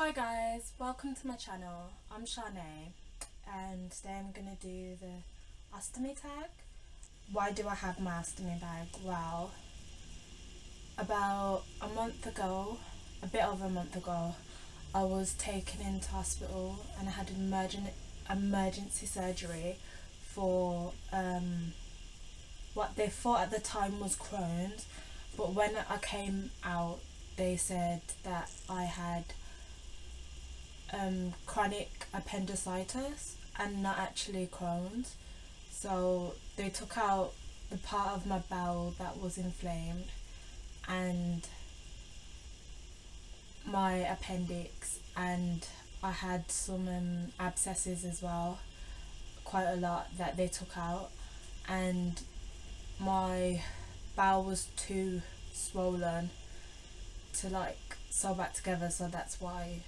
Hi guys, welcome to my channel. I'm Shanae and today I'm going to do the ostomy tag. Why do I have my ostomy bag? Well, about a month ago, a bit over a month ago, I was taken into hospital and I had an emergency surgery for what they thought at the time was Crohn's, but when I came out they said that I had chronic appendicitis and not actually Crohn's. So they took out the part of my bowel that was inflamed and my appendix, and I had some abscesses as well, quite a lot that they took out, and my bowel was too swollen to like sew back together, so that's why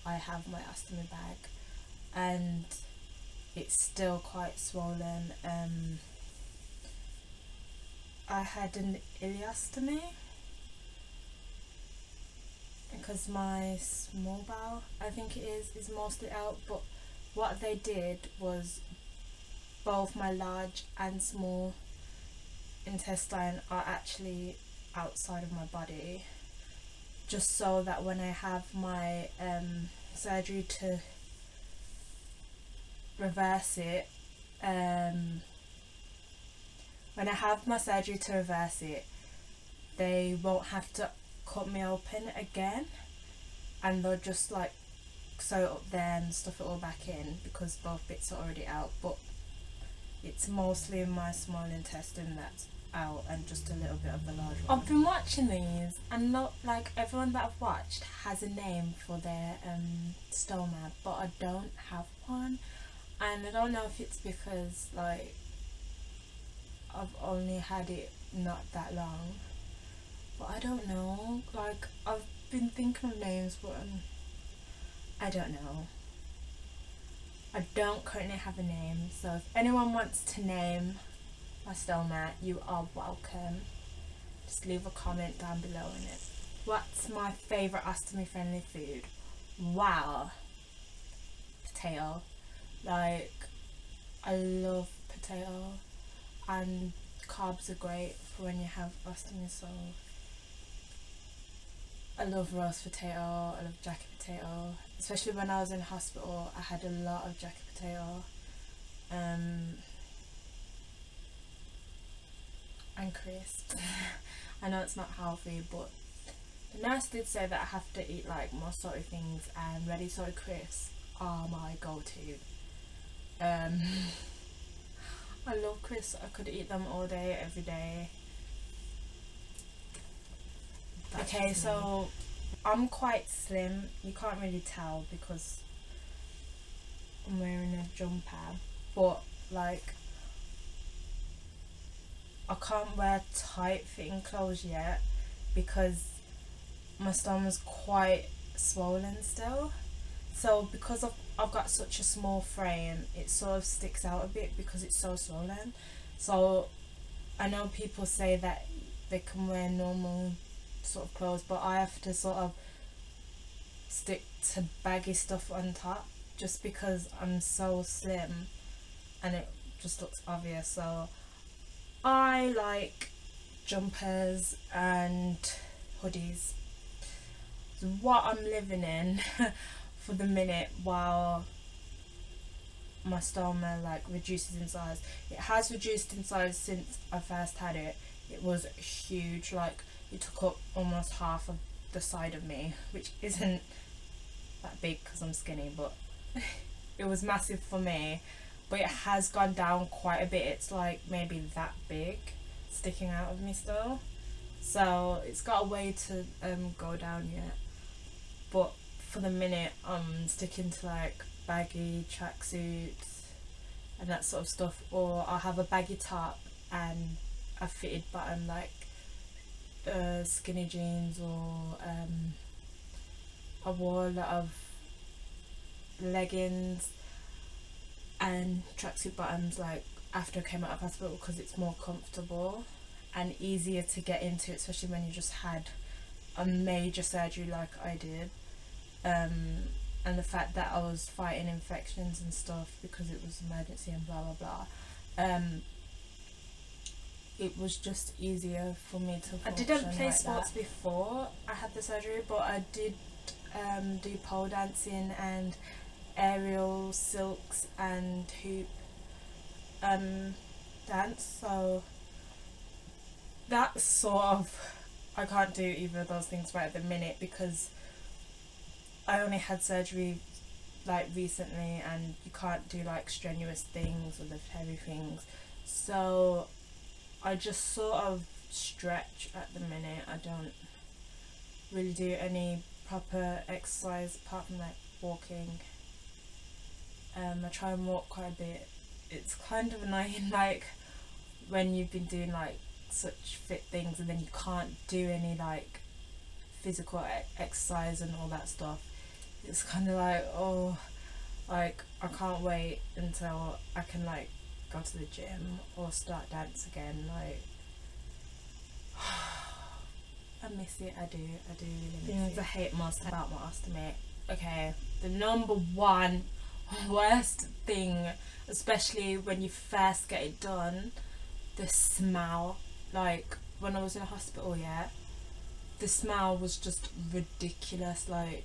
I have my ostomy bag, and it's still quite swollen. I had an ileostomy because my small bowel, I think it is mostly out, but what they did was both my large and small intestine are actually outside of my body, just so that when I have my surgery to reverse it, they won't have to cut me open again, and they'll just like sew it up there and stuff it all back in because both bits are already out, but it's mostly my small intestine that's out and just a little bit of the large one. I've been watching these and not like everyone that I've watched has a name for their stoma, but I don't have one, and I don't know if it's because like I've only had it not that long, but I don't know, like I've been thinking of names but I don't know. I don't currently have a name, so if anyone wants to name my stoma, you are welcome. Just leave a comment down below on it. What's my favourite ostomy friendly food? Wow, potato. Like, I love potato, and carbs are great for when you have ostomy, so I love roast potato, I love jacket potato. Especially when I was in hospital, I had a lot of jacket potato. And crisps. I know it's not healthy, but the nurse did say that I have to eat like more salty things, and ready salted crisps are my go-to. I love crisps. I could eat them all day, every day. Okay, so I'm quite slim. You can't really tell because I'm wearing a jumper, but like I can't wear tight fitting clothes yet because my stomach's quite swollen still. So because I've got such a small frame, it sort of sticks out a bit because it's so swollen. So I know people say that they can wear normal sort of clothes, but I have to sort of stick to baggy stuff on top just because I'm so slim and it just looks obvious. So I like jumpers and hoodies. So what I'm living in for the minute while my stoma like reduces in size. It has reduced in size since I first had it. It was huge, like it took up almost half of the side of me, which isn't that big because I'm skinny, but it was massive for me. But it has gone down quite a bit. It's like maybe that big sticking out of me still, so it's got a way to go down yet. But for the minute I'm sticking to like baggy tracksuits and that sort of stuff, or I'll have a baggy top and a fitted bottom like skinny jeans, or I wore a lot of leggings and tracksuit bottoms like after I came out of hospital because it's more comfortable and easier to get into, especially when you just had a major surgery like I did. and the fact that I was fighting infections and stuff because it was emergency and blah blah blah, it was just easier for me to function. I didn't play like sports before I had the surgery, but I did do pole dancing and aerial silks and hoop dance, so that's sort of, I can't do either of those things right at the minute because I only had surgery like recently, and you can't do like strenuous things or lift heavy things, so I just sort of stretch at the minute. I don't really do any proper exercise apart from like walking. I try and walk quite a bit. It's kind of annoying like when you've been doing like such fit things and then you can't do any like physical exercise and all that stuff. It's kind of like, oh, like I can't wait until I can like go to the gym or start dance again. Like I miss it. I do really miss it. I hate most about my ostomy. Okay, the number one worst thing, especially when you first get it done, the smell. Like when I was in hospital, yeah, the smell was just ridiculous. Like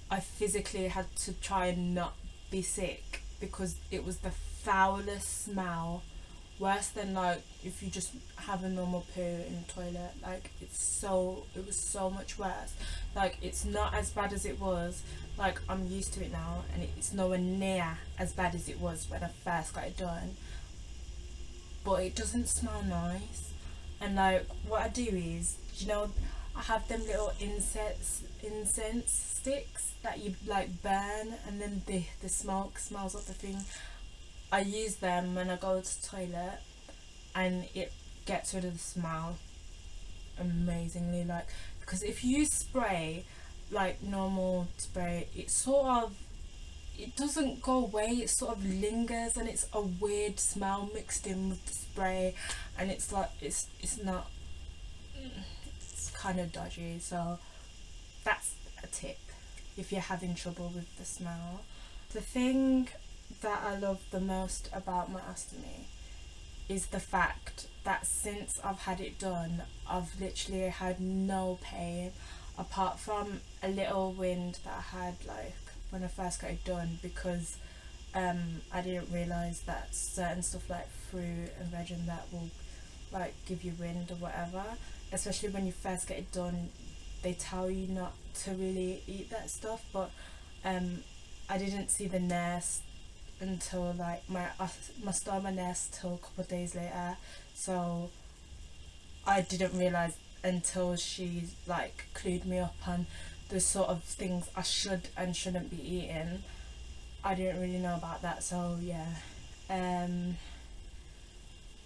I physically had to try and not be sick because it was the foulest smell, worse than like if you just have a normal poo in the toilet. Like it was so much worse. Like it's not as bad as it was. Like I'm used to it now, and it's nowhere near as bad as it was when I first got it done, but it doesn't smell nice. And like what I do is, you know, I have them little incense sticks that you like burn, and then the smoke smells off the thing. I use them when I go to the toilet, and it gets rid of the smell amazingly. Like because if you spray like normal spray, it doesn't go away, it sort of lingers, and it's a weird smell mixed in with the spray, and it's like it's not, it's kind of dodgy. So that's a tip if you're having trouble with the smell. The thing that I love the most about my ostomy is the fact that since I've had it done, I've literally had no pain apart from a little wind that I had like when I first got it done, because I didn't realise that certain stuff like fruit and veg and that will like give you wind or whatever, especially when you first get it done. They tell you not to really eat that stuff, but I didn't see the nurse until like my stoma nurse till a couple of days later, so I didn't realise until she like clued me up on the sort of things I should and shouldn't be eating. I didn't really know about that, so yeah.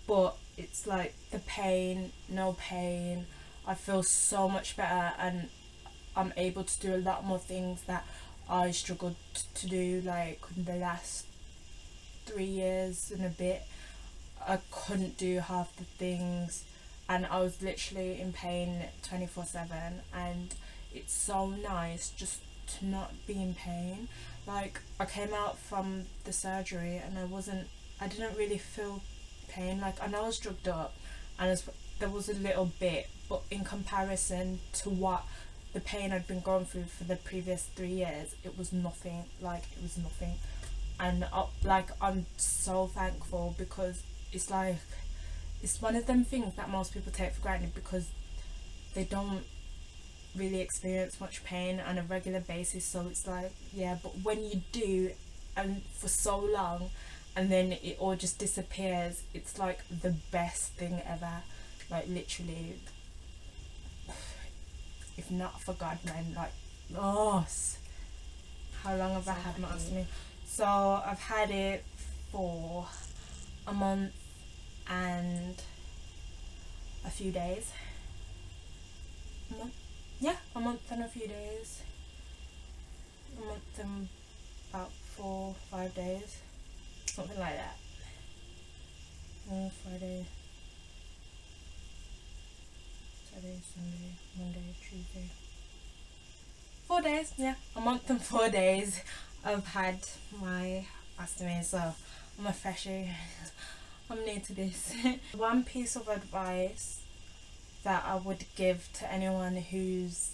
But it's like the pain, no pain, I feel so much better, and I'm able to do a lot more things that I struggled to do like in the last 3 years and a bit. I couldn't do half the things, and I was literally in pain 24/7, and it's so nice just to not be in pain. Like I came out from the surgery and I didn't really feel pain. Like I know I was drugged up and there was a little bit, but in comparison to what the pain I'd been going through for the previous 3 years, it was nothing. Like it was nothing. And I'm so thankful, because it's like it's one of them things that most people take for granted because they don't really experience much pain on a regular basis. So it's like, yeah, but when you do, and for so long, and then it all just disappears, it's like the best thing ever. Like literally, if not for God, man, like, oh, how long have I had my ostomy? So I've had it for a month and a few days. A month and a few days. A month and about 4 or 5 days, something like that. Friday, Saturday, Sunday, Monday, Tuesday, 4 days, yeah, a month and 4 days I've had my ostomy, so I'm a freshie. I'm new to this. One piece of advice that I would give to anyone who's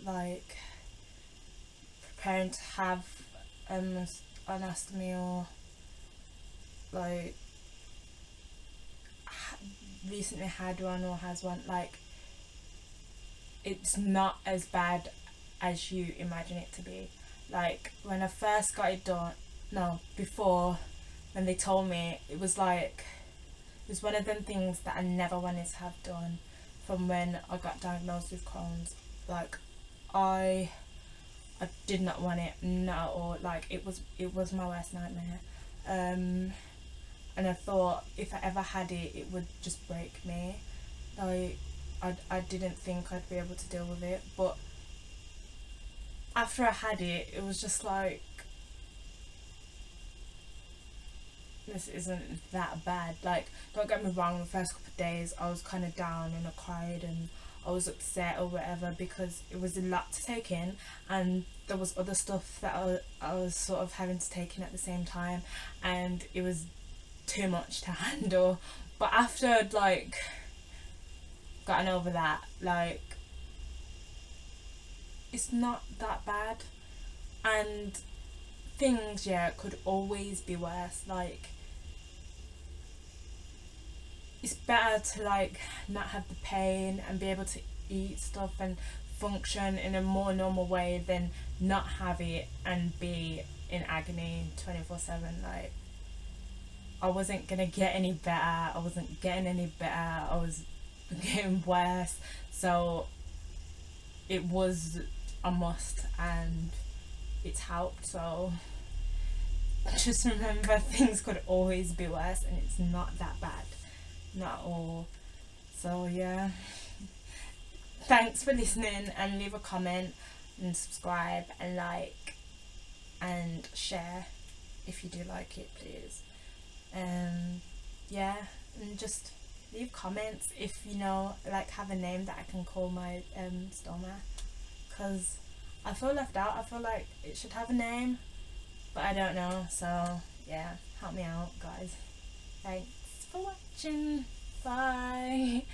like preparing to have an ostomy, or like recently had one or has one, like it's not as bad as you imagine it to be. Like when I first got it done, no, before, when they told me, it was like, it was one of them things that I never wanted to have done from when I got diagnosed with Crohn's. Like I did not want it, not at all. Like it was my worst nightmare. And I thought if I ever had it, it would just break me. Like I didn't think I'd be able to deal with it, but after I had it, it was just like, this isn't that bad. Like, don't get me wrong, the first couple of days I was kind of down and I cried and I was upset or whatever, because it was a lot to take in, and there was other stuff that I was sort of having to take in at the same time, and it was too much to handle. But after I'd like gotten over that, like it's not that bad, and things, yeah, could always be worse. Like it's better to like not have the pain and be able to eat stuff and function in a more normal way than not have it and be in agony 24/7. Like I wasn't gonna get any better, I wasn't getting any better, I was getting worse. So it was a must, and it's helped. So just remember, things could always be worse, and it's not that bad, not at all. So yeah, thanks for listening, and leave a comment and subscribe and like and share if you do like it, please. Yeah, and just leave comments if you know, like, have a name that I can call my stoma, because I feel left out. I feel like it should have a name, but I don't know. So yeah, help me out, guys. Thanks for watching. Bye.